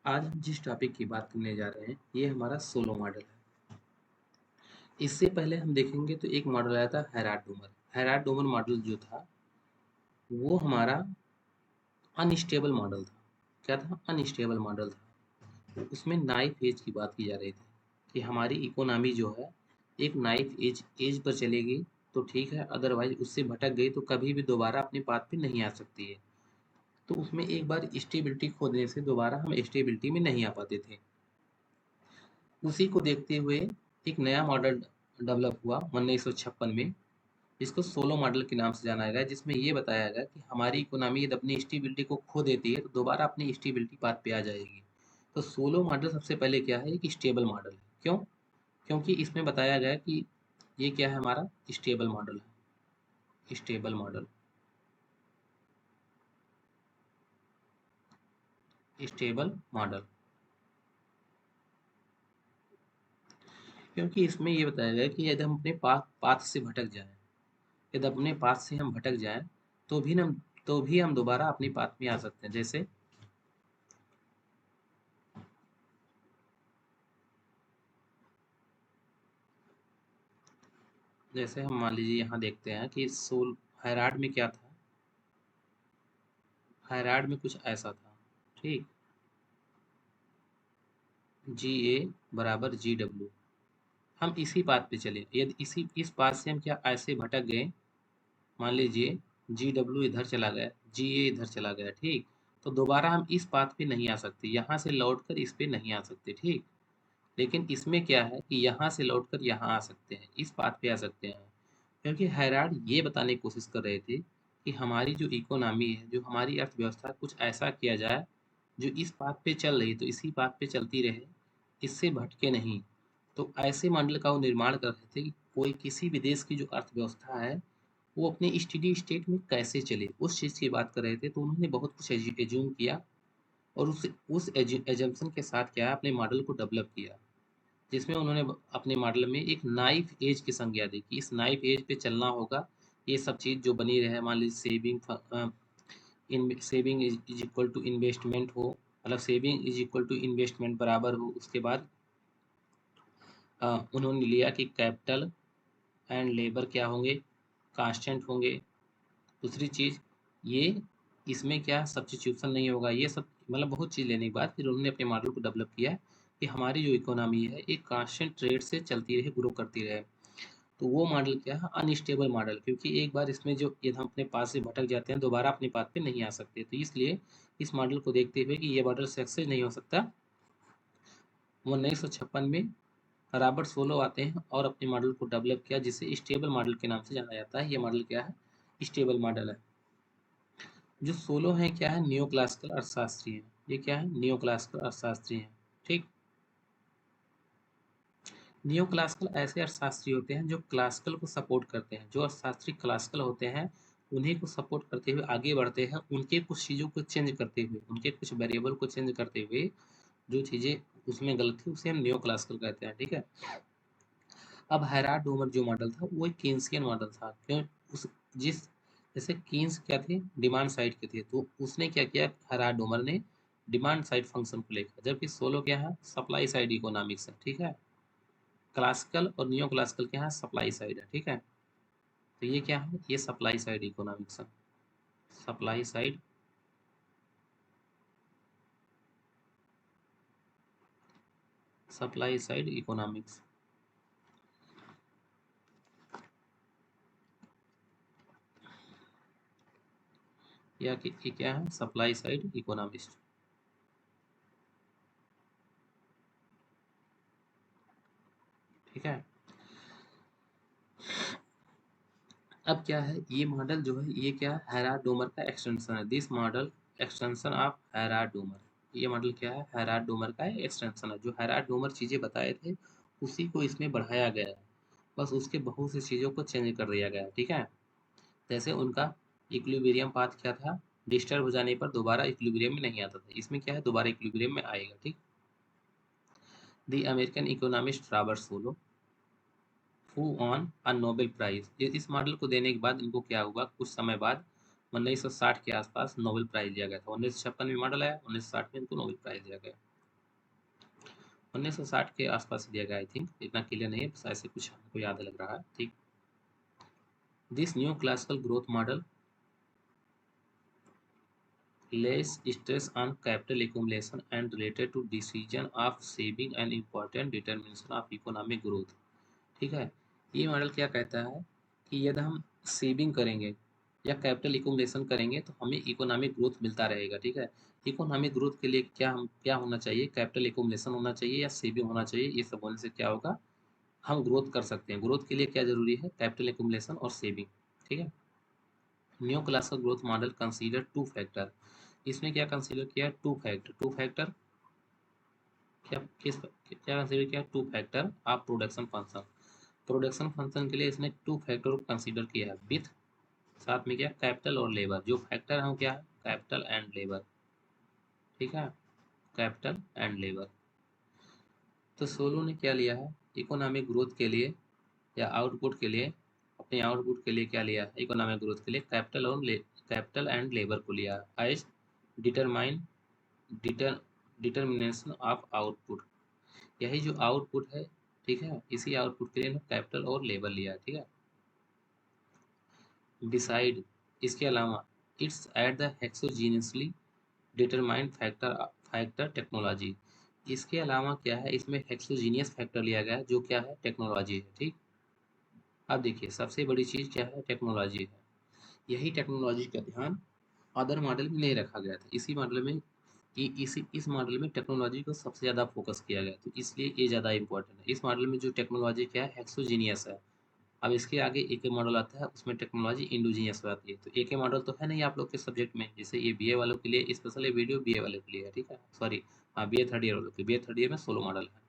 आज हम जिस टॉपिक की बात करने जा रहे हैं ये हमारा सोलो मॉडल है। इससे पहले हम देखेंगे तो एक मॉडल आया था हैराड डोमर। हैराड डोमर मॉडल जो था वो हमारा अनस्टेबल मॉडल था। क्या था? अनस्टेबल मॉडल था। उसमें नाइफ एज की बात की जा रही थी कि हमारी इकोनॉमी जो है एक नाइफ एज एज पर चलेगी तो ठीक है, अदरवाइज उससे भटक गई तो कभी भी दोबारा अपने पाथ पे नहीं आ सकती है। तो उसमें एक बार स्टेबिलिटी खोने से दोबारा हम स्टेबिलिटी में नहीं आ पाते थे। उसी को देखते हुए एक नया मॉडल डेवलप हुआ 1956 में, जिसको सोलो मॉडल के नाम से जाना गया, जिसमें ये बताया गया कि हमारी इकोनॉमी यदि अपनी स्टेबिलिटी को खो देती है तो दोबारा अपनी स्टेबिलिटी पाथ पे आ जाएगी। तो सोलो मॉडल सबसे पहले क्या है, एक स्टेबल मॉडल है। क्यों? क्योंकि इसमें बताया गया कि ये क्या है, हमारा स्टेबल मॉडल है। स्टेबल मॉडल, स्टेबल मॉडल, क्योंकि इसमें ये बताया गया कि यदि हम अपने पाथ पाथ से भटक जाएं, यदि अपने पाथ से हम भटक जाएं तो भी हम दोबारा अपनी पाथ में आ सकते हैं। जैसे हम मान लीजिए यहाँ देखते हैं कि सोल हायरार्ड में क्या था। हायरार्ड में कुछ ऐसा था, ठीक। जी ए बराबर जी डब्ल्यू। हम इसी बात पे चले, यदि इस बात से हम क्या ऐसे भटक गए, मान लीजिए जी डब्ल्यू इधर चला गया, जी ए इधर चला गया, ठीक। तो दोबारा हम इस बात पे नहीं आ सकते, यहाँ से लौट कर इस पे नहीं आ सकते, ठीक। लेकिन इसमें क्या है कि यहाँ से लौट कर यहाँ आ सकते हैं, इस बात पे आ सकते हैं। क्योंकि हैरार्ड ये बताने की कोशिश कर रहे थे कि हमारी जो इकोनॉमी है, जो हमारी अर्थव्यवस्था, कुछ ऐसा किया जाए जो इस बात पे चल रही तो इसी बात पे चलती रहे, इससे भटके नहीं। तो ऐसे मॉडल का वो निर्माण कर रहे थे कि कोई किसी भी देश की जो अर्थव्यवस्था है वो अपने स्टेडी स्टेट में कैसे चले, उस चीज़ की बात कर रहे थे। तो उन्होंने बहुत कुछ एज्यूम किया और उस एजम्पशन के साथ क्या है, अपने मॉडल को डेवलप किया, जिसमें उन्होंने अपने मॉडल में एक नाइफ एज की संज्ञा दी कि इस नाइफ एज पे चलना होगा। ये सब चीज़ जो बनी रहे, मान लीजिए saving is equal to investment हो, मतलब saving is equal to investment बराबर हो। उसके बाद उन्होंने लिया कि कैपिटल एंड लेबर क्या होंगे, कांस्टेंट होंगे। दूसरी चीज़ ये, इसमें क्या सब्स्टिट्यूशन नहीं होगा। ये सब मतलब बहुत चीज़ लेने के बाद फिर उन्होंने अपने मॉडल को डेवलप किया कि हमारी जो इकोनॉमी है एक कांस्टेंट रेट से चलती रहे, ग्रो करती रहे। तो वो मॉडल क्या है, अनस्टेबल मॉडल, क्योंकि एक बार इसमें जो यदि हम अपने पास से भटक जाते हैं दोबारा अपने पाथ पे नहीं आ सकते। तो इसलिए इस मॉडल को देखते हुए कि ये मॉडल सक्सेस नहीं हो सकता, 1956 में रॉबर्ट सोलो आते हैं और अपने मॉडल को डेवलप किया, जिसे स्टेबल मॉडल के नाम से जाना जाता है। ये मॉडल क्या है, स्टेबल मॉडल है। जो सोलो है क्या है, न्यो क्लासिकल अर्थशास्त्री है। ये क्या है, न्यो क्लासिकल अर्थशास्त्री है, ठीक। न्यो क्लासिकल ऐसे अर्थशास्त्री होते हैं जो क्लासिकल को सपोर्ट करते हैं। जो अर्थशास्त्री क्लासिकल होते हैं उन्हीं को सपोर्ट करते हुए आगे बढ़ते हैं, उनके कुछ चीज़ों को चेंज करते हुए, उनके कुछ वेरिएबल को चेंज करते हुए जो चीज़ें उसमें गलत थी उसे हम न्यो क्लासिकल कहते हैं, ठीक है। अब हैराड डोमर जो मॉडल था वो एक केन्सियन मॉडल था। क्यों? उस जिस जैसे कीन्स क्या थे, डिमांड साइड के थे, तो उसने क्या किया, हैराड डोमर ने डिमांड साइड फंक्शन को लेकर, जबकि सोलो क्या है, सप्लाई साइड इकोनॉमिक्स है, ठीक है। क्लासिकल और नियो क्लासिकल क्या है, सप्लाई साइड है, ठीक है। तो ये क्या है, ये सप्लाई साइड इकोनॉमिक्स है। Supply side, supply side economics, या कि ये क्या है, सप्लाई साइड इकोनॉमिक्स, ठीक है। अब क्या है, ये मॉडल जो है ये क्या है, हैराड डोमर का एक्सटेंशन है। This model extension of Harrod Domar. ये मॉडल क्या है, हैराड डोमर का एक्सटेंशन है। जो हैराड डोमर चीज़ें बताए थे उसी को इसमें बढ़ाया गया है, बस उसके बहुत सी चीज़ों को चेंज कर दिया गया है, ठीक है। जैसे उनका इक्विलिब्रियम पाथ क्या था, डिस्टर्ब हो जाने पर दोबारा इक्विलिब्रियम में नहीं आता था, इसमें क्या है, दोबारा इक्विलिब्रियम में आएगा, ठीक। The American economist Robert Solow who won a Nobel prize. इस मॉडल को देने के बाद इनको क्या हुआ, कुछ समय बाद 1960 के आसपास नोबेल प्राइज दिया गया था। 1956 में मॉडल आया, 1960 में इनको नोबेल प्राइज दिया गया। 1960 के आसपास दिया गया, आई थिंक, इतना क्लियर नहीं है, बस ऐसे कुछ हमको याद लग रहा है। ठीक, this new classical growth model lays stress on capital accumulation and related to decision of saving and important determination of economic growth। ठीक है, ये मॉडल क्या कहता है कि यदि हम सेविंग करेंगे या कैपिटल इकोमलेशन करेंगे तो हमें इकोनॉमिक ग्रोथ मिलता रहेगा। ठीक है, इकोनॉमिक ग्रोथ के लिए क्या होना चाहिए, कैपिटल इकोमलेशन होना चाहिए या सेविंग होना चाहिए। ये सब होने से क्या होगा, हम ग्रोथ कर सकते हैं। ग्रोथ के लिए क्या जरूरी है, कैपिटल इकोमलेशन और सेविंग। ठीक है, new classical growth model consider two factor. इसमें क्या कंसीडर किया, टू फैक्टर क्या कंसीडर किया, to factor of production function. Production function के लिए इसने टू फैक्टर को कंसीडर किया है, विथ साथ में क्या, कैपिटल और लेबर। जो फैक्टर है क्या है, कैपिटल एंड लेबर। ठीक है, कैपिटल एंड लेबर। तो सोलो ने क्या लिया है, इकोनॉमिक ग्रोथ के लिए या आउटपुट के लिए, अपने आउटपुट के लिए क्या लिया है, इकोनॉमिक ग्रोथ के लिए कैपिटल एंड लेबर को लिया as determine deter determination of output. यही जो आउटपुट है, ठीक है, इसी आउटपुट के लिए कैपिटल और लेबर लिया है। ठीक है, डिसाइड, इसके अलावा it's at the exogenously determined factor technology. इसके अलावा क्या है, इसमें हेक्सोजीनियस फैक्टर लिया गया है जो क्या है, टेक्नोलॉजी है। ठीक, अब देखिए सबसे बड़ी चीज़ क्या है, टेक्नोलॉजी है। यही टेक्नोलॉजी का ध्यान अदर मॉडल में नहीं रखा गया था। इसी मॉडल में इस मॉडल में टेक्नोलॉजी को सबसे ज़्यादा फोकस किया गया, तो इसलिए ये ज़्यादा इंपॉर्टेंट है। इस मॉडल में जो टेक्नोलॉजी क्या है, हेक्सोजीनियस है। अब इसके आगे एक मॉडल आता है, उसमें टेक्नोलॉजी इंडोजीनियस हो जाती है। तो एक मॉडल तो है नहीं आप लोग के सब्जेक्ट में, जैसे ये बीए वालों के लिए स्पेशल, ये वीडियो बीए वाले के लिए है। ठीक है, सॉरी, हाँ, बीए थर्ड ईयर वालों के, बीए थर्ड ईयर में सोलो मॉडल है।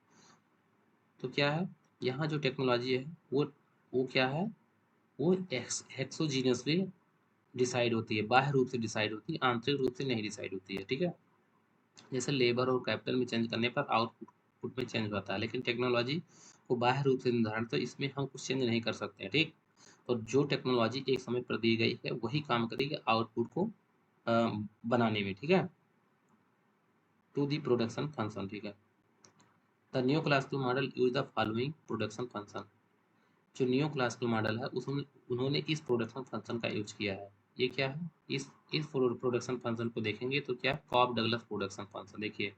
तो क्या है, यहाँ जो टेक्नोलॉजी है वो क्या है, वो हेक्सोजीनियसली डिसाइड होती है, बाह्य रूप से डिसाइड होती है, आंतरिक रूप से नहीं डिसाइड होती है। ठीक है, जैसे लेबर और कैपिटल में चेंज करने पर आउटपुट में चेंज होता है, लेकिन टेक्नोलॉजी को बाह्य रूप से निर्धारित, तो इसमें हम कुछ चेंज नहीं कर सकते हैं। ठीक, तो जो टेक्नोलॉजी एक समय पर दी गई है वही काम करेगी आउटपुट को बनाने में। ठीक है, टू दी प्रोडक्शन फंक्शन। ठीक है, the new classical model use the following production function. जो न्यू क्लासिकल मॉडल है उसमें उन्होंने इस प्रोडक्शन फंक्शन का यूज किया है। ये क्या है, इस प्रोडक्शन फंक्शन को देखेंगे तो क्या, कॉब डगलस प्रोडक्शन फंक्शन। देखिए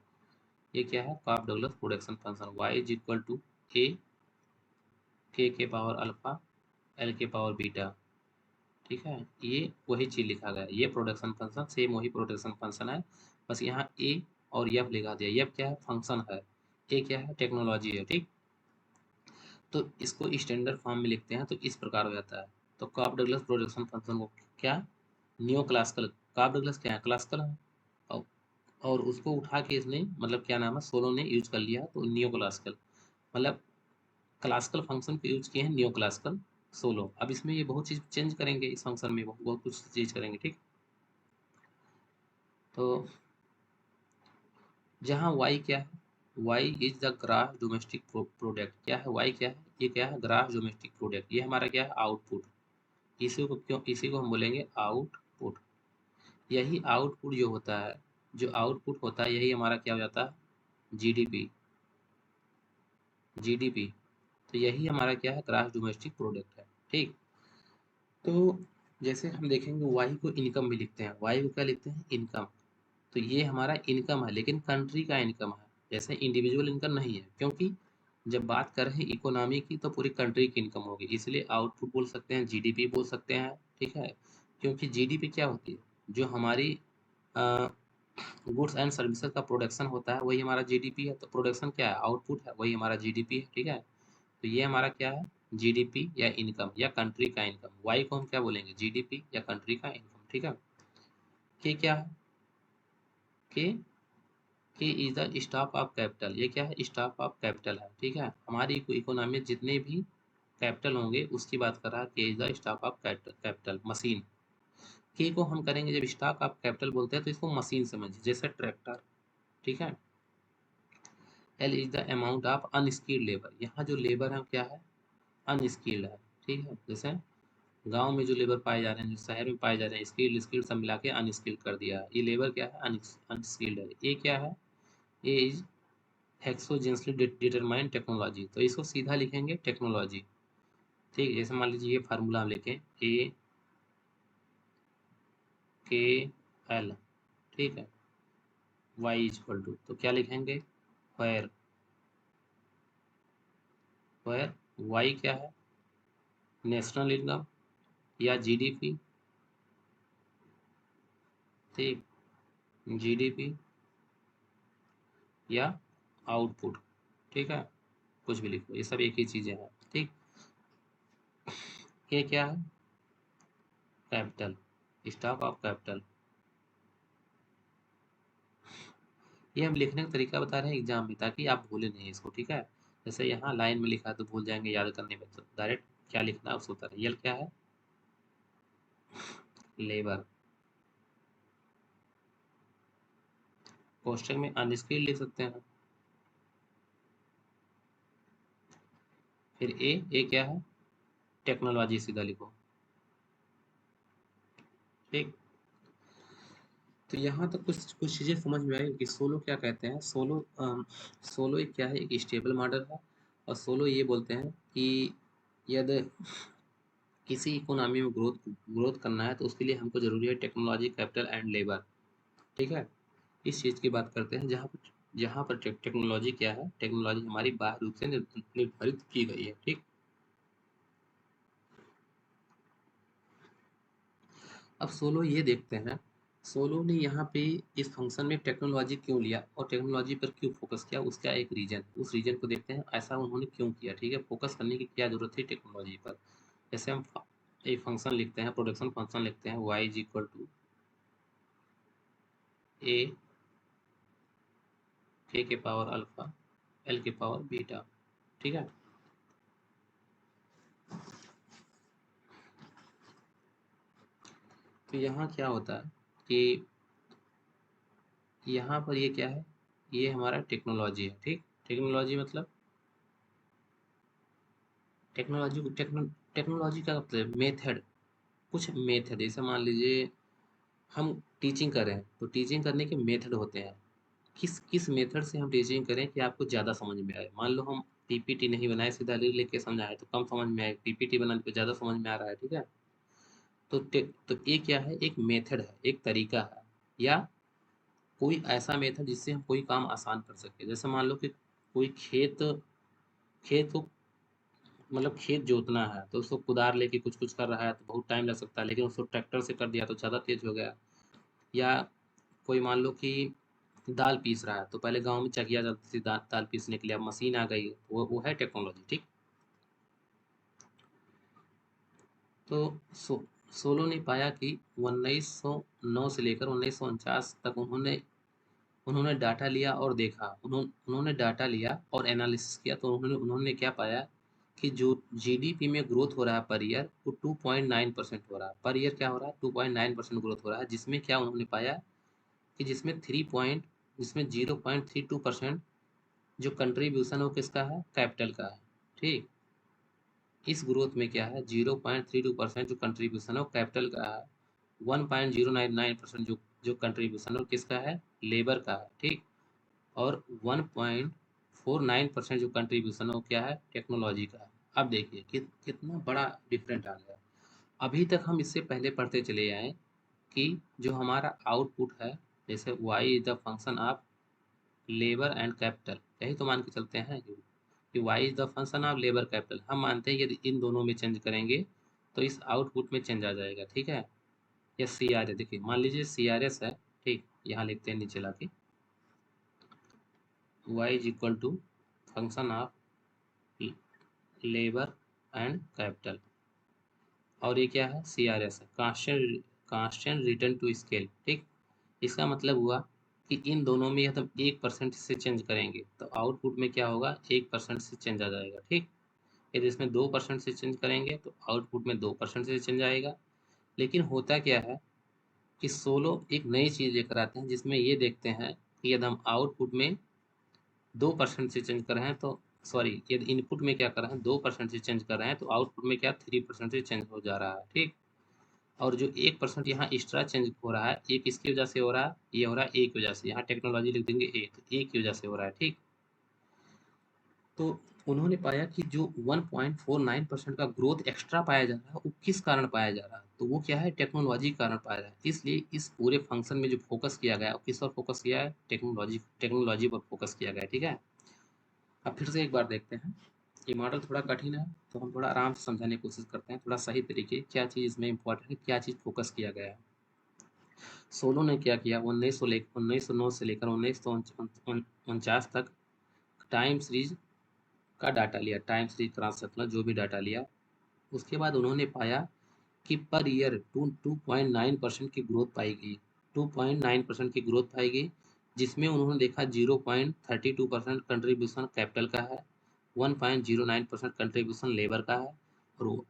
ये क्या है, Cobb Douglas production function, y is equal to A के पावर अल्फा एल के पावर बीटा। ठीक है, ये वही चीज लिखा गया है, ये प्रोडक्शन फंक्शन सेम वही प्रोडक्शन फंक्शन है, बस यहाँ ए और एफ लिखा दिया। एफ क्या है, फंक्शन है, ए क्या है, टेक्नोलॉजी है। ठीक, तो इसको स्टैंडर्ड फॉर्म में लिखते हैं तो इस प्रकार हो जाता है। तो कॉब डगलस प्रोडक्शन फंक्शन को क्या, न्यू क्लासिकल, कॉब डगलस क्या है, क्लासिकल है, और और उसको उठा के इसने मतलब क्या नाम है, सोलो ने यूज कर लिया, तो न्यू क्लासिकल मतलब क्लासिकल फंक्शन को यूज किए हैं न्यू क्लासिकल सोलो। अब इसमें ये बहुत चीज चेंज करेंगे, इस फंक्शन में बहुत बहुत कुछ चीज करेंगे। ठीक, तो जहाँ y क्या है, y is the grass domestic product. क्या है y, क्या है, ये क्या है, ग्रास डोमेस्टिक प्रोडक्ट। ये हमारा क्या है, आउटपुट। इसी को हम बोलेंगे आउटपुट। यही आउटपुट जो होता है, जो आउटपुट होता है यही हमारा क्या हो जाता है, जीडीपी। जीडीपी, तो यही हमारा क्या है, ग्रास डोमेस्टिक प्रोडक्ट है। ठीक, तो जैसे हम देखेंगे वाई को इनकम भी लिखते हैं, वाई को क्या लिखते हैं, इनकम। तो ये हमारा इनकम है, लेकिन कंट्री का इनकम है, जैसे इंडिविजुअल इनकम नहीं है, क्योंकि जब बात कर रहे हैं इकोनॉमी की तो पूरी कंट्री की इनकम होगी, इसलिए आउटपुट बोल सकते हैं, जीडीपी बोल सकते हैं। ठीक है, क्योंकि जीडीपी क्या होती है, जो हमारी गुड्स एंड सर्विसेज का प्रोडक्शन होता है वही हमारा जीडीपी है। तो प्रोडक्शन क्या है, आउटपुट है, वही हमारा जीडीपी है। ठीक है, तो ये हमारा क्या है, जीडीपी या इनकम या कंट्री का इनकम। वाई को हम क्या बोलेंगे, जीडीपी या कंट्री का इनकम। ठीक है, के क्या है, के के is the stock of capital. ये क्या है, स्टॉक ऑफ कैपिटल है। ठीक है, हमारी इकोनॉमी में जितने भी कैपिटल होंगे उसकी बात कर रहा है, के is the stock of capital machine. के को हम करेंगे जब स्टॉक ऑफ कैपिटल बोलते हैं तो इसको मशीन समझिए, जैसे ट्रैक्टर। ठीक है, L is the amount of unskilled labour. यहाँ जो लेबर है क्या है, अनस्किल्ड है। ठीक है, जैसे गांव में जो लेबर पाए जा रहे हैं, जो शहर में पाए जा रहे हैं, स्किल्ड स्किल्ड सब मिला के अनस्किल्ड कर दिया। ये लेबर क्या है, अनस्किल्ड है। ये क्या है, ये इज हेक्सोजेंसली डिटरमाइन टेक्नोलॉजी, तो इसको सीधा लिखेंगे टेक्नोलॉजी। ठीक है, जैसे मान लीजिए ये फार्मूला हम लिखें ए के एल, ठीक है, वाई इक्वल टू, तो क्या लिखेंगे वेयर वेयर वाई क्या है, नेशनल इनकम या जीडीपी, ठीक, जीडीपी या आउटपुट, ठीक है, कुछ भी लिखो, ये सब एक ही चीजें हैं, ठीक। ये क्या है, कैपिटल, स्टॉक ऑफ कैपिटल। ये हम लिखने का तरीका बता रहे हैं एग्जाम में, ताकि आप भूले नहीं इसको, ठीक है। जैसे यहाँ लाइन में लिखा है तो भूल जाएंगे याद करने में, तो डायरेक्ट क्या लिखना है उसको उतारें। यल क्या है, लेबर, कोष्टक में अनस्किल्ड लिख सकते हैं। फिर ए क्या है, टेक्नोलॉजी, सीधा लिखो, ठीक। तो यहाँ तक कुछ कुछ चीज़ें समझ में आई कि सोलो क्या कहते हैं। सोलो एक क्या है, एक स्टेबल मॉडल है। और सोलो ये बोलते हैं कि यदि किसी इकोनॉमी में ग्रोथ करना है तो उसके लिए हमको जरूरी है टेक्नोलॉजी, कैपिटल एंड लेबर, ठीक है। इस चीज़ की बात करते हैं जहाँ पर टेक्नोलॉजी क्या है, टेक्नोलॉजी हमारी बाह्य रूप से निर्धारित की गई है, ठीक। अब सोलो ये देखते हैं, सोलो ने यहाँ पे इस फंक्शन में टेक्नोलॉजी क्यों लिया और टेक्नोलॉजी पर क्यों फोकस किया, उसका एक रीजन, उस रीजन को देखते हैं, ऐसा उन्होंने क्यों किया, ठीक है, फोकस करने की क्या जरूरत थी टेक्नोलॉजी पर। जैसे हम एक फंक्शन लिखते हैं, प्रोडक्शन फंक्शन लिखते हैं, y is equal to A के पावर अल्फा एल के पावर बीटा, ठीक है। तो यहाँ क्या होता है कि यहाँ पर ये क्या है, ये हमारा टेक्नोलॉजी है, ठीक। टेक्नोलॉजी मतलब टेक्नोलॉजी का मतलब मेथड, कुछ मेथड, जैसे मान लीजिए हम टीचिंग कर रहे हैं तो टीचिंग करने के मेथड होते हैं, किस किस मेथड से हम टीचिंग करें कि आपको ज़्यादा समझ में आए। मान लो हम पीपीटी नहीं बनाए, सीधा रील लेके समझाए तो कम समझ में आए, पीपीटी बनाने पे ज़्यादा समझ में आ रहा है, ठीक है। तो ये क्या है, एक मेथड है, एक तरीका है, या कोई ऐसा मेथड जिससे हम कोई काम आसान कर सके। जैसे मान लो कि कोई खेत खेत को मतलब खेत जोतना है तो उसको कुदार लेके कुछ कुछ कर रहा है तो बहुत टाइम लग सकता है, लेकिन उसको ट्रैक्टर से कर दिया तो ज़्यादा तेज हो गया। या कोई मान लो कि दाल पीस रहा है तो पहले गांव में चकिया जाती थी दाल पीसने के लिए, अब मशीन आ गई, वो है टेक्नोलॉजी, ठीक। तो सोलो ने पाया कि 1909 से लेकर 1949 तक उन्होंने उन्होंने डाटा लिया और देखा, उन्होंने डाटा लिया और एनालिसिस किया, तो उन्होंने क्या पाया कि जो जीडीपी में ग्रोथ हो रहा है पर ईयर, वो 2.9% हो रहा है पर ईयर। क्या हो रहा है, 2.9% ग्रोथ हो रहा है, जिसमें क्या उन्होंने पाया कि जिसमें 0.32% जो कंट्रीब्यूशन है वो किसका है, कैपिटल का है, ठीक। इस ग्रोथ में क्या है, 0.32% जो कंट्रीब्यूशन है वो कैपिटल का है, 1.099% जो कंट्रीब्यूशन है वो किसका है, लेबर का है, ठीक। और 1.49% जो कंट्रीब्यूशन है वो क्या है, टेक्नोलॉजी का है। अब देखिए कितना बड़ा डिफरेंट आ गया। अभी तक हम इससे पहले पढ़ते चले आए कि जो हमारा आउटपुट है, जैसे y is the function of labour and capital, यही तो मान के चलते हैं कि y is the function of labour capital. हम मानते हैं यदि इन दोनों में चेंज करेंगे तो इस आउटपुट में चेंज आ जाएगा, ठीक है। या सी आर एस, देखिए मान लीजिए सी आर एस है, ठीक, यहाँ लिखते हैं नीचे लाके y is equal to function of labour and capital, और ये क्या है, सी आर एस है, कांस्टेंट रिटर्न टू स्केल, ठीक। इसका मतलब हुआ कि इन दोनों में यदि हम 1% से चेंज करेंगे तो आउटपुट में क्या होगा, 1% से चेंज आ जाएगा, ठीक। यदि इसमें 2% से चेंज करेंगे तो आउटपुट में 2% से चेंज आएगा। लेकिन होता क्या है कि सोलो एक नई चीज़ लेकर आते हैं जिसमें ये देखते हैं कि यदि हम आउटपुट में 2% से चेंज कर रहे हैं तो, सॉरी, यदि इनपुट में क्या कर रहे हैं 2% से चेंज कर रहे हैं तो आउटपुट में क्या 3% से चेंज हो जा रहा है, ठीक। और जो 1% यहाँ एक्स्ट्रा चेंज हो रहा है, एक इसकी वजह से हो रहा है, ये हो रहा है ए की वजह से, यहाँ टेक्नोलॉजी लिख देंगे ए, तो ए की वजह से हो रहा है, ठीक। तो उन्होंने पाया कि जो 1.49% का ग्रोथ एक्स्ट्रा पाया जा रहा है वो किस कारण पाया जा रहा है, तो वो क्या है, टेक्नोलॉजी के कारण पाया जा रहा है। इसलिए इस पूरे फंक्शन में जो फोकस किया गया किस पर फोकस किया है, टेक्नोलॉजी टेक्नोलॉजी पर फोकस किया गया। ठीक है, अब फिर से एक बार देखते हैं। ये मॉडल थोड़ा कठिन है तो हम थोड़ा आराम से समझाने की कोशिश करते हैं, थोड़ा सही तरीके क्या चीज़ इसमें इंपॉर्टेंट है, क्या चीज़ फोकस किया गया है। सोलो ने क्या किया, 1909 से लेकर 1949 तक टाइम सीरीज का डाटा लिया, टाइम सीरीज ट्रांसलेशनल जो भी डाटा लिया। उसके बाद उन्होंने पाया कि पर ईयर 2.9% की ग्रोथ पाई गई, 2.9% की ग्रोथ पाई गई, जिसमें उन्होंने देखा 0.32% कंट्रीब्यूशन कैपिटल का है, 1.09% कंट्रीब्यूशन लेबर का है,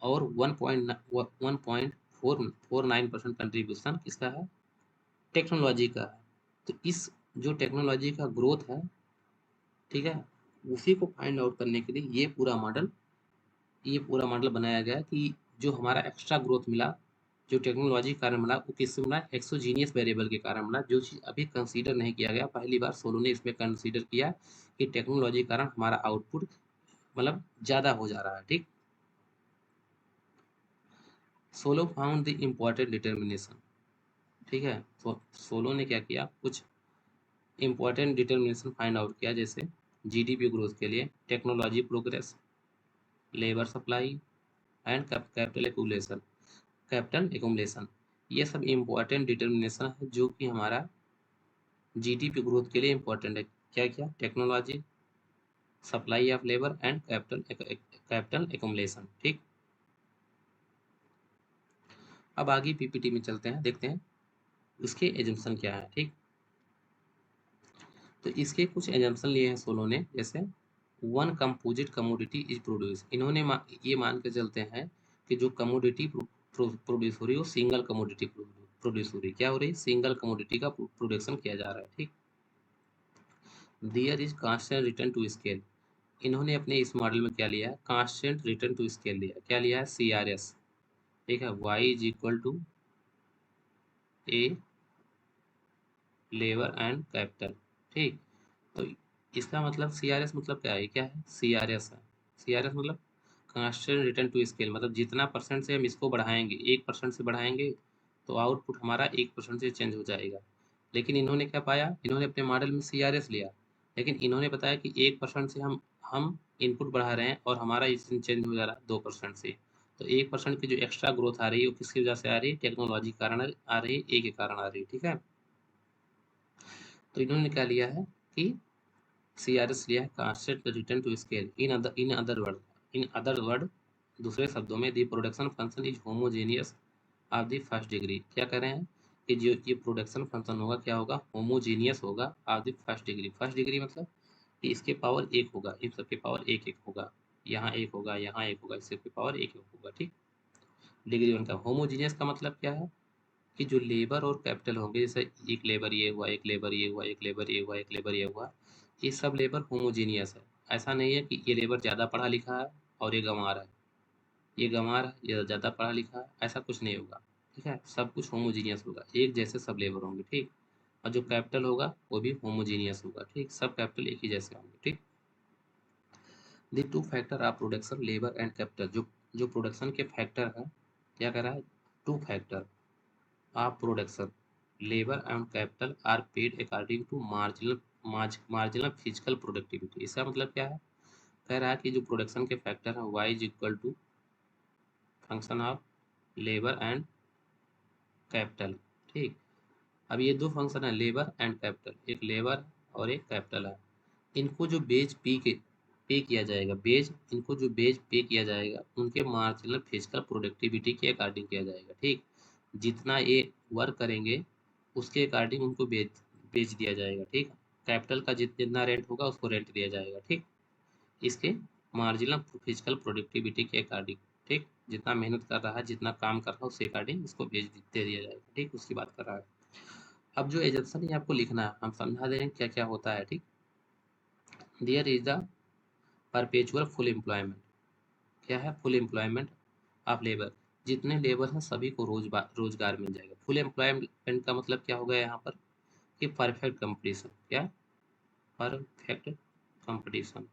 और 1.49% कंट्रीब्यूशन किसका है, टेक्नोलॉजी का है। तो इस जो टेक्नोलॉजी का ग्रोथ है, ठीक है, उसी को फाइंड आउट करने के लिए ये पूरा मॉडल बनाया गया कि जो हमारा एक्स्ट्रा ग्रोथ मिला, जो टेक्नोलॉजी के कारण मिला, वो किससे मिला, एक्सोजीनियस वेरिएबल के कारण मिला, जो चीज़ अभी कंसीडर नहीं किया गया। पहली बार सोलो ने इसमें कंसीडर किया कि टेक्नोलॉजी के कारण हमारा आउटपुट मतलब ज़्यादा हो जा रहा है। ठीक, solo found the important determination. ठीक है, तो सोलो ने क्या किया, कुछ इम्पोर्टेंट डिटर्मिनेशन फाइंड आउट किया, जैसे जीडीपी ग्रोथ के लिए technology progress, labour supply and capital accumulation, ये सब इम्पोर्टेंट डिटर्मिनेशन है जो कि हमारा जीडीपी ग्रोथ के लिए इम्पोर्टेंट है। क्या क्या, technology, supply of labour and capital accumulation. ठीक, अब आगे पीपीटी में चलते हैं, देखते हैं इसके एजम्पशन क्या है। ठीक, तो इसके कुछ एजम्पशन लिए हैं सोलो ने, जैसे one composite commodity is produce. इन्होंने ये मान के चलते हैं कि जो कमोडिटी प्रोड्यूस हो रही है वो सिंगल कमोडिटी प्रोड्यूस हो रही है। क्या हो रही है, सिंगल कमोडिटी का प्रोडक्शन किया जा रहा है। ठीक, there is constant return to scale. इन्होंने अपने इस मॉडल में क्या लिया है, कांस्टेंट रिटर्न टू स्केल लिया, क्या लिया है, CRS। ठीक है, Y is equal to A labour and capital. ठीक, तो इसका मतलब CRS मतलब क्या है, क्या है, CRS है। CRS मतलब कांस्टेंट रिटर्न टू स्केल, मतलब जितना परसेंट से हम इसको बढ़ाएंगे, 1% से बढ़ाएंगे तो आउटपुट हमारा 1% से चेंज हो जाएगा। लेकिन इन्होंने क्या पाया, इन्होंने अपने मॉडल में CRS लिया, लेकिन इन्होंने बताया कि 1% से हम इनपुट बढ़ा रहे हैं और हमारा इस चेंज हो जा रहा है 2% से। तो 1% की जो एक्स्ट्रा ग्रोथ आ रही है वो किसकी वजह से आ रही है, टेक्नोलॉजी के कारण आ रही है, ए के कारण आ रही है। ठीक है, तो इन्होंने क्या लिया है कि CRS लिया है, constant return to scale. In other word दूसरे शब्दों में the production function is homogeneous of the first degree. क्या कह रहे हैं कि जो ये प्रोडक्शन फंक्शन होगा क्या होगा, होमोजेनियस होगा of the first degree. First degree मतलब कि इसके पावर एक होगा, इन सबके पावर एक एक होगा, यहाँ एक होगा, यहाँ एक होगा, इसके पावर एक एक होगा। ठीक, डिग्री वन का। होमोजीनियस का मतलब क्या है कि जो लेबर और कैपिटल होंगे, जैसे एक लेबर ये हुआ, एक लेबर ये हुआ, एक लेबर ये हुआ, एक लेबर ये हुआ, ये सब लेबर होमोजीनियस है। ऐसा नहीं है कि ये लेबर ज़्यादा पढ़ा लिखा है और ये गंवार है, ये गंवार है, ये ज़्यादा पढ़ा लिखा है, ऐसा कुछ नहीं होगा। ठीक है, सब कुछ होमोजीनियस होगा, एक जैसे सब लेबर होंगे। ठीक, और जो कैपिटल होगा वो भी होमोजीनियस होगा। ठीक, सब कैपिटल एक ही जैसे होंगे। ठीक, the two factor of production labour and capital, जो प्रोडक्शन के फैक्टर है, क्या कह रहा है, two factor of production labour and capital are paid according to marginal physical productivity. इसका मतलब क्या है, कह रहा है कि जो प्रोडक्शन के फैक्टर है Y is equal to function of labour and capital. ठीक, अब ये दो फंक्शन है लेबर एंड कैपिटल, एक लेबर और एक कैपिटल है। इनको जो पे किया जाएगा, इनको जो बेच पे किया जाएगा उनके मार्जिनल फिजिकल प्रोडक्टिविटी के अकॉर्डिंग किया जाएगा। ठीक, जितना ये वर्क करेंगे उसके अकॉर्डिंग उनको बेच दिया जाएगा। ठीक, कैपिटल का जितना रेंट होगा उसको रेंट दिया जाएगा। ठीक, इसके मार्जिनल फिजिकल प्रोडक्टिविटी के अकॉर्डिंग। ठीक, जितना मेहनत कर रहा है, जितना काम कर रहा है उसके अकॉर्डिंग इसको दे दिया जाएगा। ठीक, उसकी बात कर रहा है। अब जो एजम्पशन है आपको लिखना है, हम समझा दे रहे हैं क्या क्या होता है। ठीक, there is the perpetual full employment. क्या है, फुल एम्प्लॉयमेंट ऑफ लेबर, जितने लेबर हैं सभी को रोजगार मिल जाएगा। फुल एम्प्लॉयमेंट का मतलब क्या होगा यहाँ पर कि परफेक्ट कंपटीशन। क्या, परफेक्ट कंपटीशन।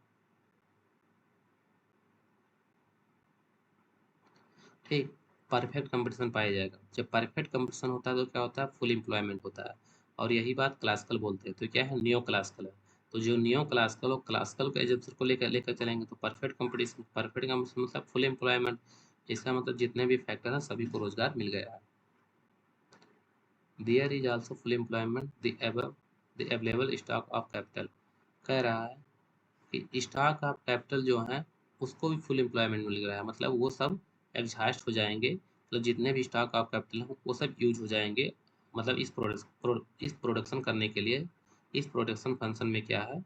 ठीक। परफेक्ट कंपटीशन पाया जाएगा। जब परफेक्ट कंपटीशन होता है तो क्या होता है, फुल एम्प्लॉयमेंट होता है। और यही बात क्लासिकल बोलते हैं। तो क्या है, नियो क्लासिकल है। तो जो नियो क्लासिकल और क्लासिकल के एजम्पशन को लेकर लेकर चलेंगे तो परफेक्ट कंपटीशन मतलब फुल एम्प्लॉयमेंट। इसका मतलब जितने भी फैक्टर हैं सभी को रोजगार मिल गया है। There is also full employment the available stock of capital. कह रहा है कि स्टॉक ऑफ कैपिटल जो है उसको भी फुल एम्प्लॉयमेंट मिल रहा है, मतलब वो सब एग्जॉस्ट हो जाएंगे, मतलब जितने भी स्टॉक ऑफ कैपिटल हैं वो सब यूज हो जाएंगे। मतलब इस प्रोडक्शन करने के लिए इस प्रोडक्शन फंक्शन में क्या है,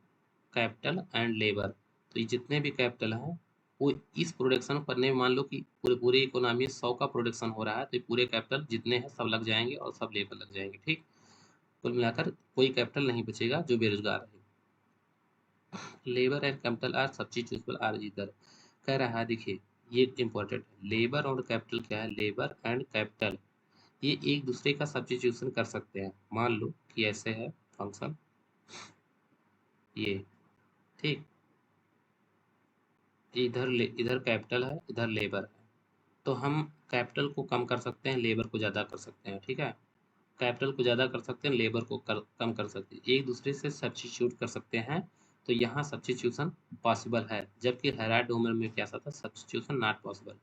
कैपिटल एंड लेबर। तो ये जितने भी कैपिटल हैं वो इस प्रोडक्शन करने में, मान लो कि पूरे पूरे इकोनॉमी में 100 का प्रोडक्शन हो रहा है तो ये पूरे कैपिटल जितने हैं सब लग जाएंगे और सब लेबर लग जाएंगे। ठीक। कुल मिलाकर कोई कैपिटल नहीं बचेगा जो बेरोजगार है। Labour and capital are substitutable are इधर। कह रहा है देखिए, ये इंपॉर्टेंट है। लेबर और कैपिटल क्या है, लेबर एंड कैपिटल ये एक दूसरे का सब्स्टिट्यूशन कर सकते हैं। मान लो कि ऐसे है फंक्शन ये। ठीक। इधर कैपिटल है, इधर लेबर है। तो हम कैपिटल को कम कर सकते हैं, लेबर को ज़्यादा कर सकते हैं। ठीक है। कैपिटल को ज़्यादा कर सकते हैं, लेबर को कम कर सकते हैं, एक दूसरे से सब्स्टिट्यूट कर सकते हैं। तो यहाँ सब्स्टिट्यूशन पॉसिबल है, जबकि हैराड डोमेन में क्या था, सब्स्टिट्यूशन नॉट पॉसिबल।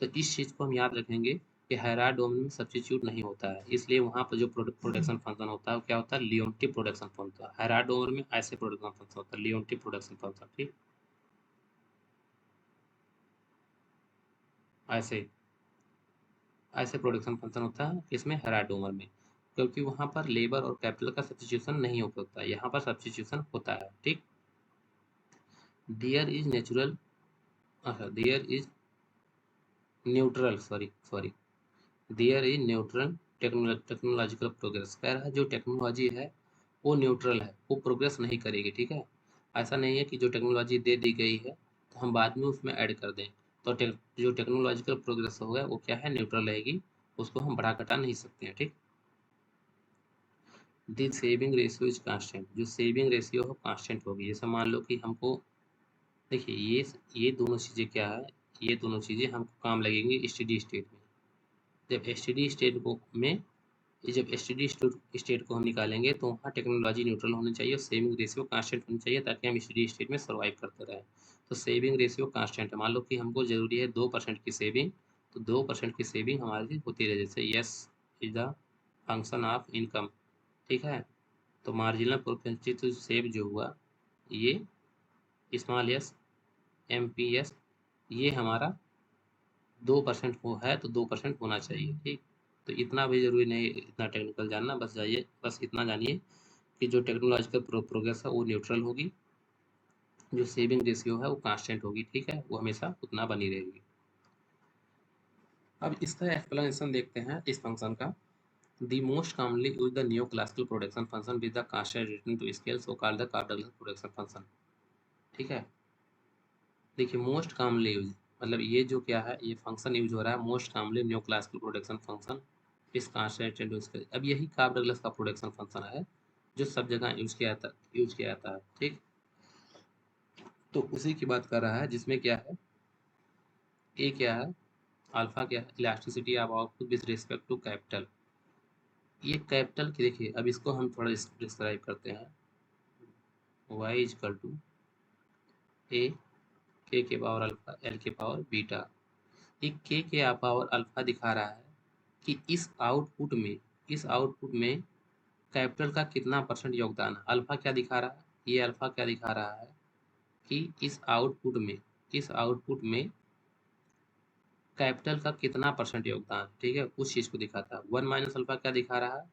तो इस चीज़ को हम याद रखेंगे कि हैराड डोमेन में सब्स्टिट्यूट नहीं होता है, इसलिए वहाँ पर जो प्रोडक्शन फंक्शन होता है वो क्या होता है, लियोनटी प्रोडक्शन फंक्शन होता है। हैराड डोमेन में ऐसे प्रोडक्शन फंक्शन होता है, लियोनटी प्रोडक्शन फंक्शन। ठीक। ऐसे ऐसे प्रोडक्शन फंक्शन होता है इसमें हैराड डोमेन में, क्योंकि वहाँ पर लेबर और कैपिटल का सब्स्टिट्यूशन नहीं हो सकता, यहाँ पर सब्स्टिट्यूशन होता है। ठीक। There is natural there is neutral sorry there is neutral technological progress. कह रहा है जो टेक्नोलॉजी है वो न्यूट्रल है, वो प्रोग्रेस नहीं करेगी। ठीक है। ऐसा नहीं है कि जो टेक्नोलॉजी दे दी गई है तो हम बाद में उसमें ऐड कर दें। तो जो टेक्नोलॉजिकल प्रोग्रेस होगा वो क्या है, न्यूट्रल रहेगी, उसको हम बढ़ा घटा नहीं सकते हैं। ठीक। दी सेविंग रेशियो इज कांस्टेंट। जो सेविंग रेशियो हो कांस्टेंट होगी। जैसे मान लो कि हमको, देखिए ये दोनों चीज़ें क्या है, ये दोनों चीज़ें हमको काम लगेंगी स्टेडी स्टेट में। जब स्टेडी स्टेट को में जब स्टेडी स्टेट को हम निकालेंगे तो वहाँ टेक्नोलॉजी न्यूट्रल होनी चाहिए और सेविंग रेशियो कांस्टेंट होनी चाहिए, ताकि हम स्टेडी स्टेट में सर्वाइव करते रहें। तो सेविंग रेशियो कांस्टेंट है। मान लो कि हमको ज़रूरी है 2% की सेविंग, तो 2% की सेविंग हमारी होती रहे। जैसे yes is the function of income. ठीक है। तो मार्जिनल प्रोपेंसिटी टू सेव जो हुआ ये small S M P S, ये हमारा 2% हो है तो 2% होना चाहिए। ठीक। तो इतना भी जरूरी नहीं इतना टेक्निकल जानना, बस जाइए बस इतना जानिए कि जो टेक्नोलॉजिकल प्रोग्रेस है वो न्यूट्रल होगी, जो सेविंग रेशियो है वो कांस्टेंट होगी। ठीक है, वो हमेशा उतना बनी रहेगी। अब इसका एक्सप्लेनेशन देखते हैं इस फंक्शन का। The most commonly use the new classical production function with the constant return to scale so called the Cobb Douglas production function. ठीक है। देखिए मोस्ट कॉमनली यूज मतलब ये जो क्या है, ये फंक्शन यूज हो रहा है most commonly new classical production function इस कांस्टेंट टू स्केल। अब यही कार्ब डगलस का प्रोडक्शन फंक्शन है जो सब जगह यूज किया जाता है। ठीक। तो उसी की बात कर रहा है जिसमें क्या है, ए क्या है, अल्फा क्या है, elasticity of output with respect to capital. ये कैपिटल की देखिए, अब इसको हम थोड़ा डिस्क्राइब करते हैं। y is equal to A के पावर अल्फा एल के पावर बीटा। ये के पावर अल्फा दिखा रहा है कि इस आउटपुट में कैपिटल का कितना परसेंट योगदान है। अल्फा क्या दिखा रहा है, ये अल्फा क्या दिखा रहा है कि इस आउटपुट में कैपिटल का कितना परसेंट योगदान। ठीक है, उस चीज को दिखाता है। 1 माइनस अल्फा क्या दिखा रहा है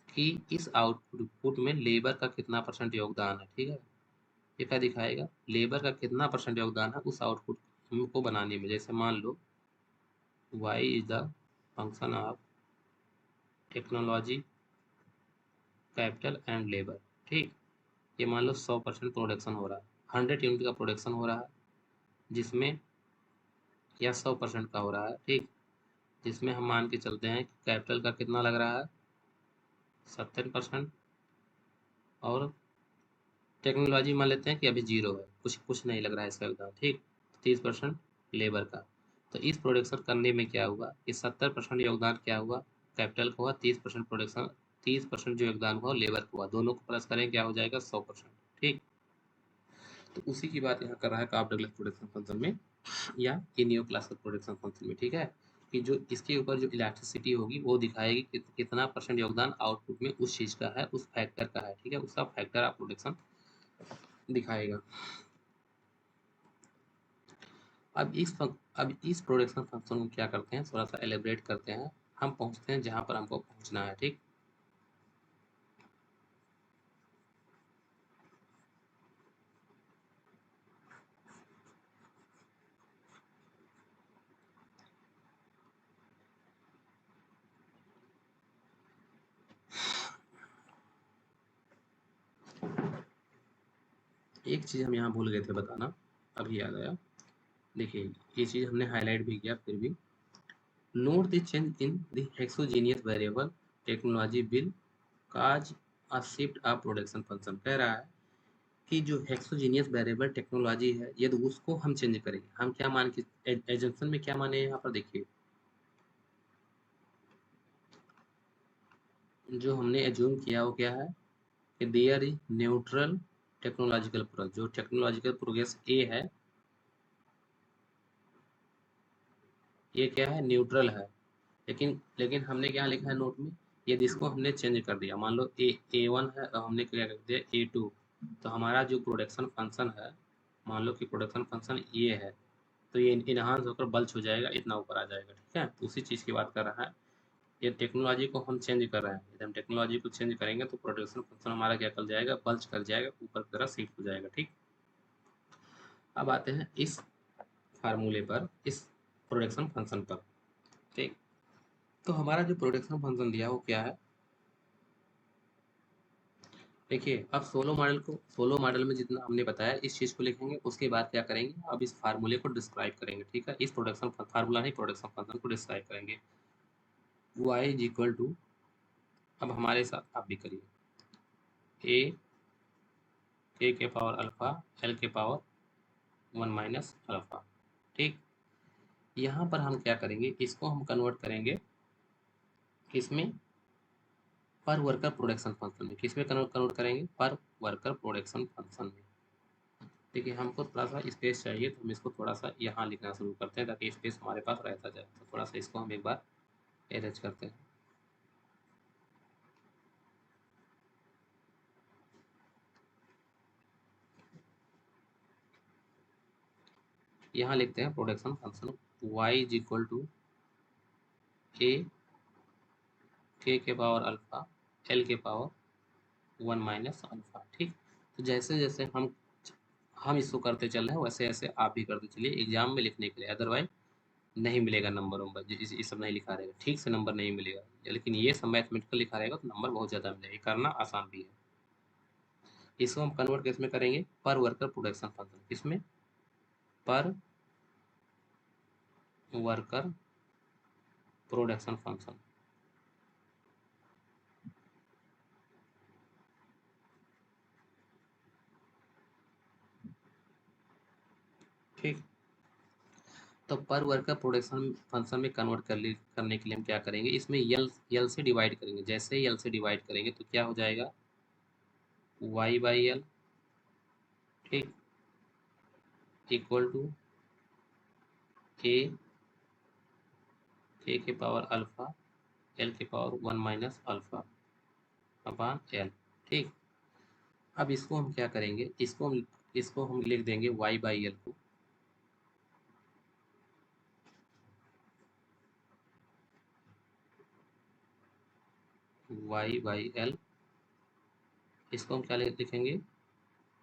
कि इस आउटपुट में लेबर का कितना परसेंट योगदान है। ठीक है, ये क्या दिखाएगा, लेबर का कितना परसेंट योगदान है उस आउटपुट को बनाने में। जैसे मान लो y is the function of technology capital and labour. ठीक। ये मान लो 100% प्रोडक्शन हो रहा है, 100 यूनिट का प्रोडक्शन हो रहा है, जिसमें या 100% का हो रहा है। ठीक। जिसमें हम मान के चलते हैं कि कैपिटल का कितना लग रहा है, 70%, और टेक्नोलॉजी मान लेते हैं कि अभी जीरो है, कुछ कुछ नहीं लग रहा है इसका योगदान। ठीक। 30% लेबर का। तो इस प्रोडक्शन करने में क्या हुआ कि 70% योगदान क्या हुआ, कैपिटल का हुआ, 30% प्रोडक्शन, 30% जो योगदान हुआ लेबर का हुआ, दोनों को प्लस करें क्या हो जाएगा 100%। ठीक, तो उसी की बात यहाँ कर रहा है कॉफ डगलस प्रोडक्शन फंक्शन में या इनियो क्लासिकल प्रोडक्शन फंक्शन में। ठीक है, कि जो इसके ऊपर जो इलेक्ट्रिसिटी होगी वो दिखाएगी कि कितना परसेंट योगदान आउटपुट में उस चीज का है, उस फैक्टर का है। ठीक है, उसका फैक्टर आप प्रोडक्शन दिखाएगा। अब इस प्रोडक्शन फंक्शन को क्या करते हैं, थोड़ा सा एलेबरेट करते हैं। हम पहुंचते हैं जहां पर हमको पहुंचना है। ठीक, एक चीज हम यहाँ भूल गए थे बताना, अभी याद आया। देखिए, ये चीज हमने हाईलाइट भी किया, फिर भी note the change in the exogenous variable technology will cause a shift a production function. कह रहा है कि जो हेक्सोजीनियस वेरिएबल टेक्नोलॉजी है, यदि उसको हम चेंज करेंगे, हम क्या मान के एजम्पशन में क्या माने यहाँ पर देखिए, जो हमने एज्यूम किया वो क्या है कि there is neutral technological progress. जो टेक्नोलॉजिकल प्रोग्रेस ए है, ये क्या है, न्यूट्रल है। लेकिन लेकिन हमने क्या लिखा है नोट में, यदि इसको हमने चेंज कर दिया, मान लो ए1 है और हमने क्या कर दिया ए2, तो हमारा जो प्रोडक्शन फंक्शन है, मान लो कि प्रोडक्शन फंक्शन ये है, तो ये इनहांस होकर बल्च हो जाएगा, इतना ऊपर आ जाएगा। ठीक है, तो उसी चीज़ की बात कर रहा है। ये टेक्नोलॉजी को हम चेंज कर रहे हैं, यदि हम टेक्नोलॉजी को चेंज करेंगे तो प्रोडक्शन फंक्शन हमारा क्या कर जाएगा, बल्च कर जाएगा, ऊपर की तरफ शिफ्ट हो जाएगा। ठीक, अब आते हैं इस फार्मूले पर, इस प्रोडक्शन फंक्शन पर। ठीक, तो हमारा जो प्रोडक्शन फंक्शन दिया वो क्या है, देखिए अब सोलो मॉडल में जितना हमने बताया इस चीज़ को लिखेंगे, उसके बाद क्या करेंगे, अब इस फार्मूले को डिस्क्राइब करेंगे। ठीक है, इस प्रोडक्शन फार्मूला नहीं, प्रोडक्शन फंक्शन को डिस्क्राइब करेंगे। y इज इक्वल टू, अब हमारे साथ आप भी करिए, ए के पावर अल्फा एल के पावर 1 - अल्फा। ठीक, यहाँ पर हम क्या करेंगे, इसको हम कन्वर्ट करेंगे किसमें, पर वर्कर प्रोडक्शन फंक्शन में। किसमें कन्वर्ट करेंगे, पर वर्कर प्रोडक्शन फंक्शन में। देखिए, हमको थोड़ा सा स्पेस चाहिए, तो हम इसको थोड़ा सा यहाँ लिखना शुरू करते हैं ताकि स्पेस हमारे पास रहता जाए। तो थोड़ा सा इसको हम एक बार अरेंज करते हैं। यहाँ लिखते हैं production function y is equal to A के पावर अल्फा एल के पावर 1 - अल्फा। ठीक, तो जैसे जैसे हम इसको करते चल रहे हैं वैसे वैसे आप भी करते चलिए एग्जाम में लिखने के लिए, अदरवाइज नहीं मिलेगा नंबर वंबर। ये सब नहीं लिखा रहेगा, ठीक से नंबर नहीं मिलेगा, लेकिन ये सब मैथमेटिकल लिखा रहेगा तो नंबर बहुत ज़्यादा मिलेगा, करना आसान भी है। इसको हम कन्वर्ट किस में करेंगे, पर वर्कर प्रोडक्शन फंक्शन। किसमें, पर वर्कर प्रोडक्शन फंक्शन। ठीक, तो पर वर्कर प्रोडक्शन फंक्शन में कन्वर्ट करने के लिए हम क्या करेंगे, इसमें यल से डिवाइड करेंगे। जैसे ही यल से डिवाइड करेंगे तो क्या हो जाएगा, y/l। ठीक, इक्वल टू ए के पावर अल्फा एल के पावर 1 - अल्फा अपॉन एल। ठीक, अब इसको हम क्या करेंगे, इसको हम लिख देंगे y/l को, y/l, इसको हम क्या लिखेंगे,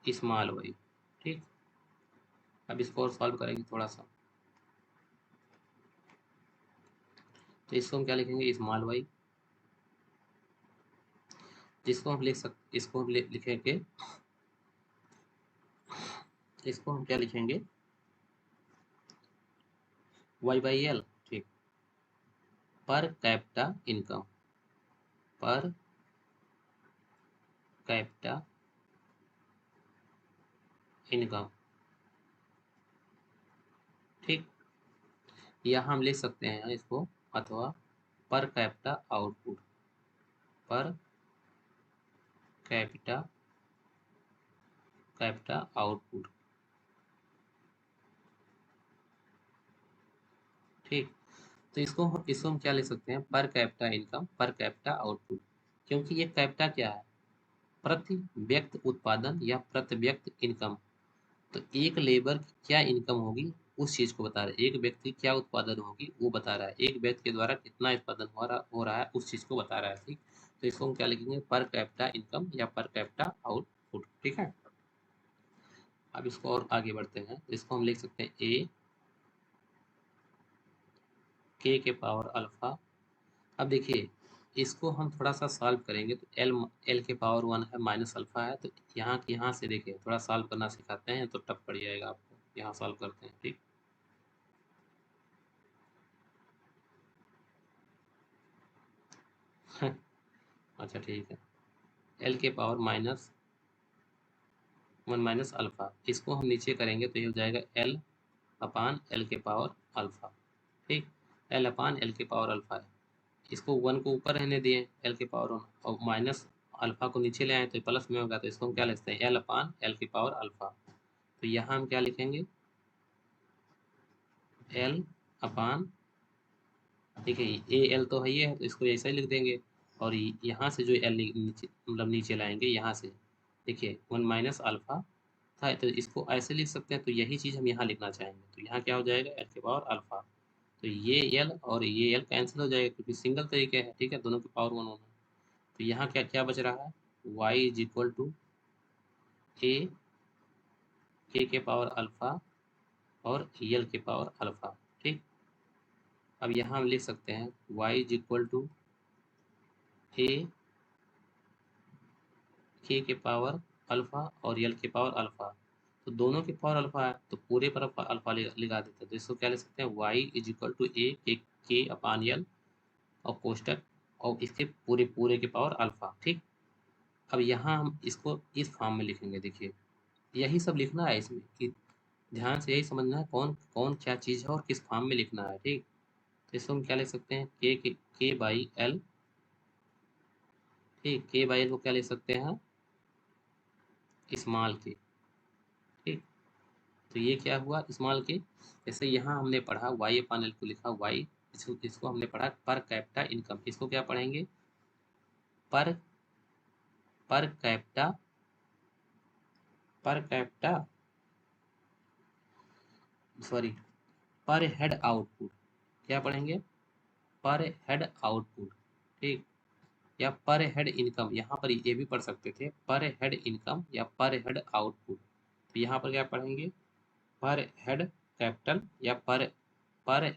स्मॉल y। ठीक, अब इसको और सॉल्व करेंगे थोड़ा सा, तो इसको हम क्या लिखेंगे, स्मॉल y। जिसको हम लिख सकते, इसको हम लिखेंगे, इसको हम क्या लिखेंगे, y/l। ठीक, per capita income, per capita income. ठीक, यहाँ हम लिख सकते हैं इसको, अथवा per capita output, per capita output. ठीक, तो इसको हम क्या लिख सकते हैं, per capita income, per capita output. क्योंकि ये कैपिटा क्या है, प्रति व्यक्ति उत्पादन या प्रति व्यक्ति इनकम। तो एक लेबर की क्या इनकम होगी उस चीज को बता रहा है, एक व्यक्ति क्या उत्पादन होगी वो बता रहा है, एक व्यक्ति के द्वारा कितना उत्पादन हो रहा है उस चीज को बता रहा है। ठीक, तो इसको हम क्या लिखेंगे, पर कैपिटा इनकम या पर कैपिटा आउटपुट। ठीक है, अब इसको और आगे बढ़ते हैं, इसको हम लिख सकते हैं ए के पावर अल्फा। अब देखिए, इसको हम थोड़ा सा सॉल्व करेंगे तो एल के पावर 1 है, माइनस अल्फा है, तो यहाँ से देखिए थोड़ा सॉल्व करना सिखाते हैं तो टफ पड़ जाएगा आपको। यहाँ सॉल्व करते हैं। ठीक, अच्छा ठीक है, एल के पावर माइनस 1 माइनस अल्फा, इसको हम नीचे करेंगे तो ये हो जाएगा एल अपान एल के पावर अल्फा। ठीक, एल अपान एल के पावर अल्फा है, इसको 1 को ऊपर रहने दिए एल के पावर 1, और माइनस अल्फा को नीचे ले आए तो प्लस में होगा, तो इसको हम क्या लिखते हैं, एल अपान एल की पावर अल्फा। तो यहाँ हम क्या लिखेंगे, एल अपान, ठीक है, ए एल तो है ये है तो इसको ऐसा ही लिख देंगे, और यहाँ से जो एल नीचे मतलब नीचे लाएंगे यहाँ से, देखिए 1 माइनस अल्फा था तो इसको ऐसे लिख सकते हैं, तो यही चीज़ हम यहाँ लिखना चाहेंगे, तो यहाँ क्या हो जाएगा, एल के पावर अल्फा। तो ये एल और ये एल कैंसिल हो जाएगा क्योंकि सिंगल तरीके है। ठीक है, दोनों की पावर 1 होना। तो यहाँ क्या क्या बच रहा है, Y is equal to A के पावर अल्फा और एल के पावर अल्फा। ठीक, अब यहाँ हम लिख सकते हैं Y is equal to A के पावर अल्फा और एल के पावर अल्फा। तो दोनों के पावर अल्फा है तो पूरे पर अल्फा लगा देते हैं, तो इसको क्या लिख सकते हैं, Y is equal to A के अपान एल और कोष्टक और इसके पूरे पूरे के पावर अल्फा। ठीक, अब यहाँ हम इसको इस फॉर्म में लिखेंगे। देखिए यही सब लिखना है इसमें, कि ध्यान से यही समझना है कौन कौन क्या चीज़ है और किस फॉर्म में लिखना है। ठीक, तो इसको हम क्या लिख सकते हैं, के बाई एल। ठीक, के बाई एल को क्या लिख सकते हैं, स्मॉल के। ठीक, तो ये क्या हुआ, स्मॉल के। जैसे यहाँ हमने पढ़ा वाई अपान एल को लिखा वाई, इसको हमने पढ़ा पर कैपिटा इनकम, इसको क्या पढ़ेंगे, पर per capita per capita sorry पर हेड आउटपुट। क्या पढ़ेंगे, पर हेड आउटपुट। ठीक, या पर हेड इनकम, यहाँ पर ये भी पढ़ सकते थे, पर हेड इनकम या पर हेड आउटपुट। तो यहाँ पर क्या पढ़ेंगे, पर हेड कैपिटल या पर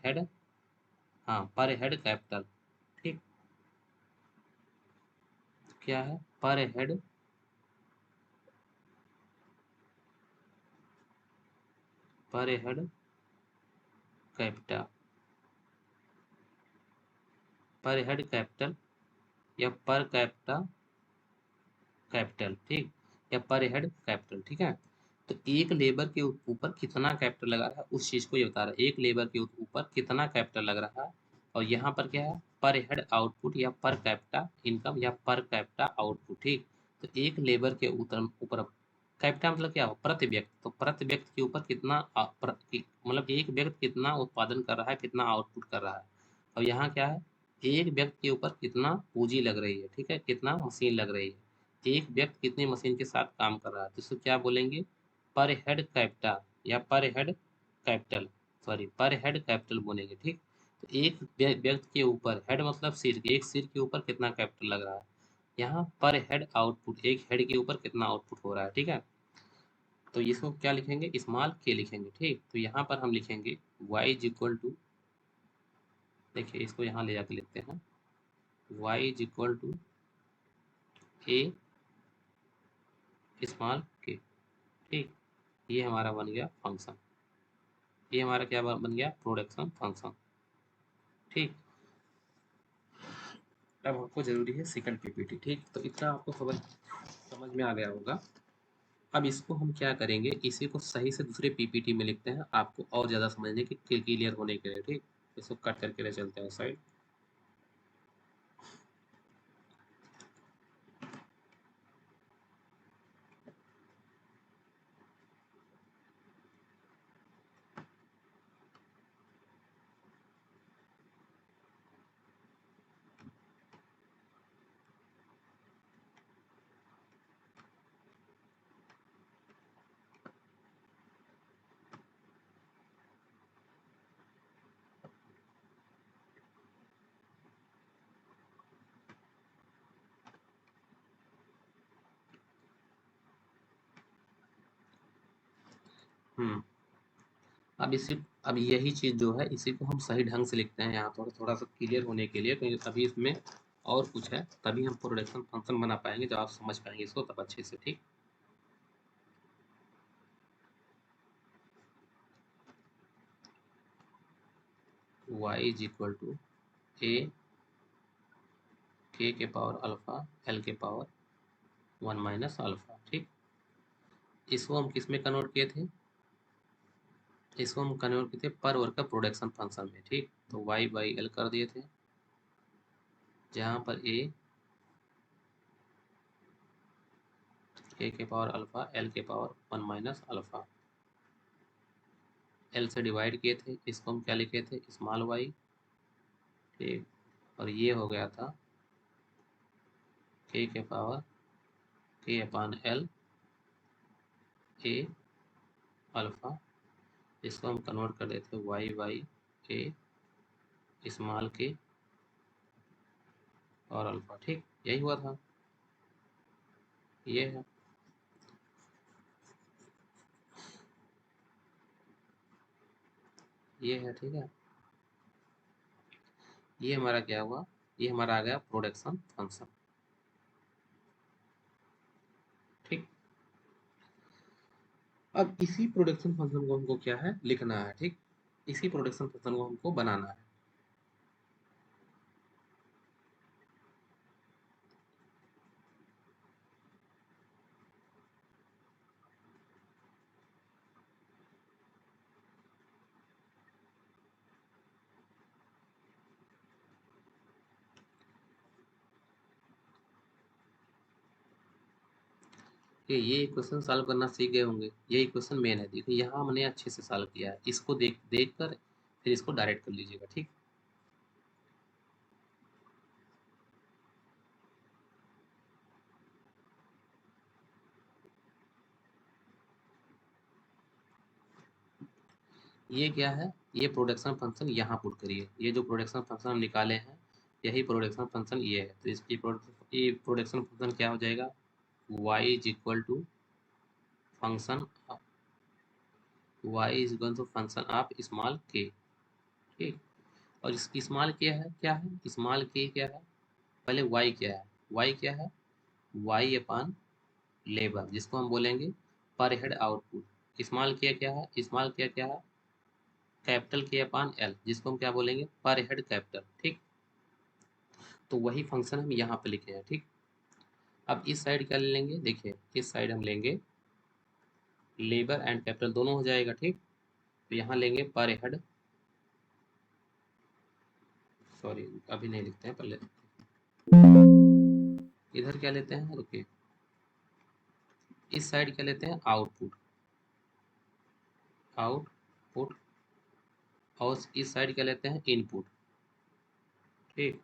हेड, हाँ पर हेड कैपिटल। ठीक, क्या है, पर हेड कैपिटल, पर हेड कैपिटल या पर कैपिटा कैपिटल। ठीक, या पर हेड कैपिटल। ठीक है, तो एक लेबर के ऊपर कितना कैपिटल लगा रहा है उस चीज को ये बता रहा है, एक लेबर के ऊपर कितना कैपिटल लग रहा है। और यहाँ पर क्या है, पर हेड आउटपुट या पर कैपिटा इनकम या पर कैपिटा आउटपुट। ठीक, तो एक लेबर के ऊपर कैपिटा मतलब क्या हो, प्रति व्यक्ति, तो प्रति व्यक्ति के ऊपर कितना मतलब एक व्यक्ति कितना उत्पादन कर रहा है, कितना आउटपुट कर रहा है। और यहाँ क्या है, एक व्यक्ति के ऊपर कितना पूंजी लग रही है, ठीक है, कितना मशीन लग रही है, एक व्यक्ति कितनी मशीन के साथ काम कर रहा है, तो इसको क्या बोलेंगे, पर हेड कैपिटा या पर हेड कैपिटल, सॉरी पर हेड कैपिटल बोलेंगे। ठीक, तो एक व्यक्ति के ऊपर, हेड मतलब सिर, एक सिर के ऊपर कितना कैपिटल लग रहा है, यहाँ पर हेड आउटपुट, एक हेड के ऊपर कितना आउटपुट हो रहा है। ठीक है, तो इसको क्या लिखेंगे, स्मॉल के लिखेंगे। ठीक, तो यहाँ पर हम लिखेंगे वाई इज इक्वल टू, देखिए इसको यहाँ ले जाके लिखते हैं, Y is equal to A small k. ठीक, ये हमारा बन गया फंक्शन, ये हमारा क्या बन गया, प्रोडक्शन फंक्शन। ठीक, अब आपको जरूरी है सेकंड पीपीटी। ठीक, तो इतना आपको समझ में आ गया होगा। अब इसको हम क्या करेंगे, इसी को सही से दूसरे पीपीटी में लिखते हैं आपको और ज़्यादा समझने की क्लियर होने के लिए। ठीक, इसको कट करके ले चलते हैं साइड। अब यही चीज़ जो है इसी को हम सही ढंग से लिखते हैं यहाँ, थोड़ा थोड़ा सा क्लियर होने के लिए, क्योंकि अभी इसमें और कुछ है, तभी हम प्रोडक्शन फंक्शन बना पाएंगे, जब आप समझ पाएंगे इसको तब अच्छे से। ठीक, y is equal to A के पावर अल्फा एल के पावर 1 माइनस अल्फा। ठीक, इसको हम किस में कन्वर्ट किए थे? इसको हम कन्वर्ट किए थे पर वर्ग का प्रोडक्शन फंक्शन में। ठीक, तो y बाई एल कर दिए थे, जहाँ पर a के पावर अल्फा एल के पावर 1 माइनस अल्फा, एल से डिवाइड किए थे, इसको हम क्या लिखे थे? Small y. ठीक, और ये हो गया था के पावर के अपान एल ए अल्फा, इसको हम कन्वर्ट कर देते वाई बाई ए स्मॉल के और अल्फा। ठीक, यही हुआ था, ये है। ये है, ठीक है। ये हमारा क्या हुआ? ये हमारा आ गया प्रोडक्शन फंक्शन। ठीक, अब इसी प्रोडक्शन फंक्शन को हमको क्या है? लिखना है। ठीक, इसी प्रोडक्शन फंक्शन को हमको बनाना है। ये क्वेश्चन सॉल्व करना सीख गए होंगे, यही क्वेश्चन मेन है। देखिए यहाँ हमने अच्छे से सॉल्व किया है, इसको देख देख कर फिर इसको डायरेक्ट कर लीजिएगा। ठीक, ये क्या है? ये प्रोडक्शन फंक्शन यहाँ पुट करिए। ये जो प्रोडक्शन फंक्शन हम निकाले हैं, यही प्रोडक्शन फंक्शन ये है। तो इसकी प्रोडक्शन फंक्शन क्या हो जाएगा? y is equal to function y is equal to function of small k. ठीक, और इसकी स्मॉल क्या है? स्मॉल के क्या है? पहले y क्या है? y क्या है? y अपान लेबर, जिसको हम बोलेंगे पर हेड आउटपुट। स्मॉल क्या है? स्मॉल क्या है? कैपिटल के अपान एल, जिसको हम क्या बोलेंगे? Per head capital. ठीक, तो वही फंक्शन हम यहाँ पे लिखे हैं। ठीक, अब इस साइड क्या ले लेंगे? देखिए इस साइड हम लेंगे लेबर एंड कैपिटल दोनों हो जाएगा। ठीक, तो यहाँ लेंगे पर हेड, सॉरी अभी नहीं लिखते हैं, पहले इधर क्या लेते हैं? रुकिए, इस साइड क्या लेते हैं? आउटपुट, आउटपुट, और इस साइड क्या लेते हैं? इनपुट। ठीक,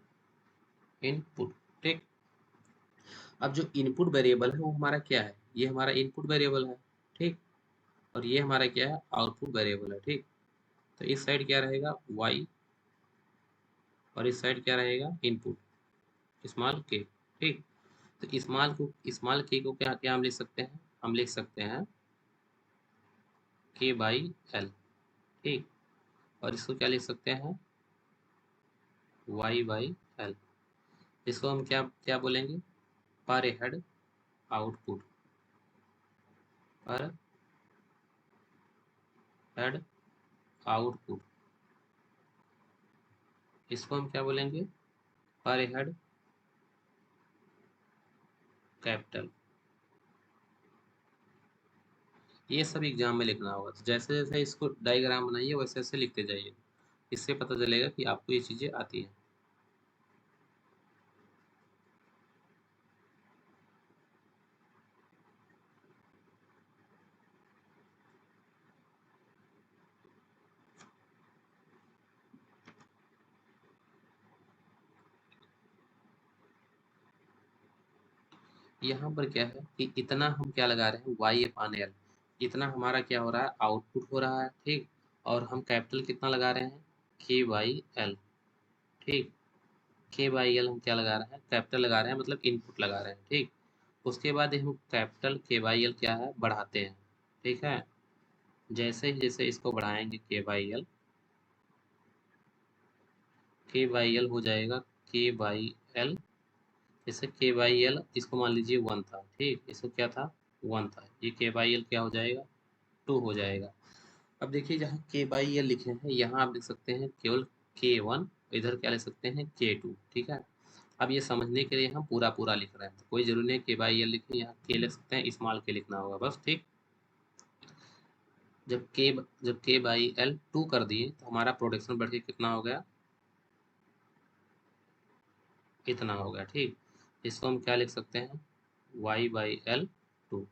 इनपुट। ठीक, अब जो इनपुट वेरिएबल है वो हमारा क्या है? ये हमारा इनपुट वेरिएबल है। ठीक, और ये हमारा क्या है? आउटपुट वेरिएबल है। ठीक, तो इस साइड क्या रहेगा? y, और इस साइड क्या रहेगा? Input small k. ठीक, तो स्मॉल के को क्या क्या हम लिख सकते हैं? हम लिख सकते हैं के बाई एल। ठीक, और इसको क्या लिख सकते हैं? Y by L. इसको हम क्या क्या बोलेंगे? Per head output, per head output, इसको हम क्या बोलेंगे? Per head capital. ये सब एग्जाम में लिखना होगा, तो जैसे जैसे इसको डायग्राम बनाइए वैसे वैसे लिखते जाइए। इससे पता चलेगा कि आपको ये चीज़ें आती हैं। यहाँ पर क्या है कि इतना हम क्या लगा रहे हैं, वाई अपान एल, इतना हमारा क्या हो रहा है, आउटपुट हो रहा है, ठीक। और हम कैपिटल कितना लगा रहे हैं, के बाई एल, ठीक। के बाई एल हम क्या लगा रहे हैं, कैपिटल लगा रहे हैं, मतलब इनपुट लगा रहे हैं, ठीक। उसके बाद हम कैपिटल के बाई एल क्या है, बढ़ाते हैं, ठीक है। जैसे ही जैसे इसको बढ़ाएंगे के बाई एल हो जाएगा के बाई एल। जैसे के बाई एल इसको मान लीजिए 1 था, ठीक, इसको क्या था, 1 था, ये के बाई एल क्या हो जाएगा, 2 हो जाएगा। अब देखिए जहाँ के बाई एल लिखे हैं यहाँ आप लिख सकते हैं केवल K1, इधर क्या लिख सकते हैं K2, ठीक है। अब ये समझने के लिए हम पूरा पूरा लिख रहे हैं, तो कोई जरूरी नहीं के बाई एल लिखें, यहाँ के लिख सकते हैं, स्मॉल के लिखना होगा बस, ठीक। जब के बाई एल 2 कर दिए तो हमारा प्रोडक्शन बढ़ के कितना हो गया, इतना हो गया, ठीक। इसको हम क्या लिख सकते हैं, वाई बाई एल 2।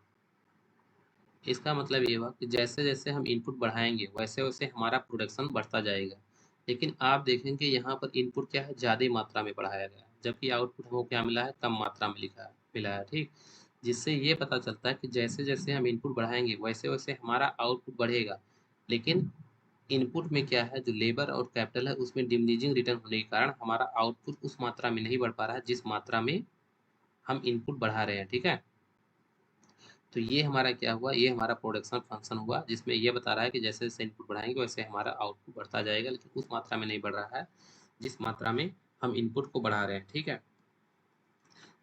इसका मतलब ये हुआ कि जैसे जैसे हम इनपुट बढ़ाएंगे वैसे वैसे हमारा प्रोडक्शन बढ़ता जाएगा। लेकिन आप देखेंगे यहाँ पर इनपुट क्या है, ज़्यादा मात्रा में बढ़ाया गया है, जबकि आउटपुट हमको क्या मिला है, कम मात्रा में लिखा है मिला है, ठीक। जिससे ये पता चलता है कि जैसे जैसे हम इनपुट बढ़ाएंगे वैसे वैसे हमारा आउटपुट बढ़ेगा। लेकिन इनपुट में क्या है, जो लेबर और कैपिटल है उसमें डिमिनिशिंग रिटर्न होने के कारण हमारा आउटपुट उस मात्रा में नहीं बढ़ पा रहा है जिस मात्रा में हम इनपुट बढ़ा रहे हैं, ठीक है। तो ये हमारा क्या हुआ, ये हमारा प्रोडक्शन फंक्शन हुआ, जिसमें ये बता रहा है कि जैसे जैसे इनपुट बढ़ाएंगे वैसे हमारा आउटपुट बढ़ता जाएगा, लेकिन उस मात्रा में नहीं बढ़ रहा है जिस मात्रा में हम इनपुट को बढ़ा रहे हैं, ठीक है।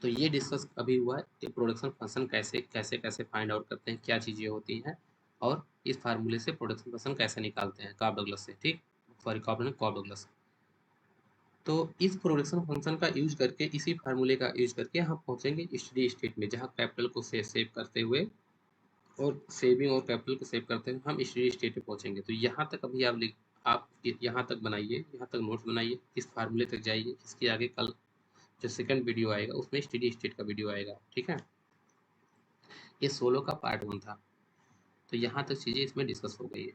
तो ये डिस्कस अभी हुआ है कि प्रोडक्शन फंक्शन कैसे कैसे कैसे फाइंड आउट करते हैं, क्या चीज़ें होती हैं, और इस फार्मूले से प्रोडक्शन फंक्शन कैसे निकालते हैं कॉफ डगलस से, ठीक। सॉरी, कॉफ डगलस। तो इस प्रोडक्शन फंक्शन का यूज करके, इसी फार्मूले का यूज करके हम पहुंचेंगे स्टडी स्टेट में, जहाँ कैपिटल को सेव करते हुए और सेविंग और कैपिटल को सेव करते हैं हम स्टडी स्टेट पे पहुंचेंगे। तो यहाँ तक अभी आप यहाँ तक बनाइए, यहाँ तक नोट्स बनाइए, इस फार्मूले तक जाइए। इसके आगे कल जो सेकंड वीडियो आएगा उसमें स्टडी स्टेट का वीडियो आएगा, ठीक है। ये 16 का पार्ट 1 था। तो यहाँ तक चीज़ें इसमें डिस्कस हो गई है।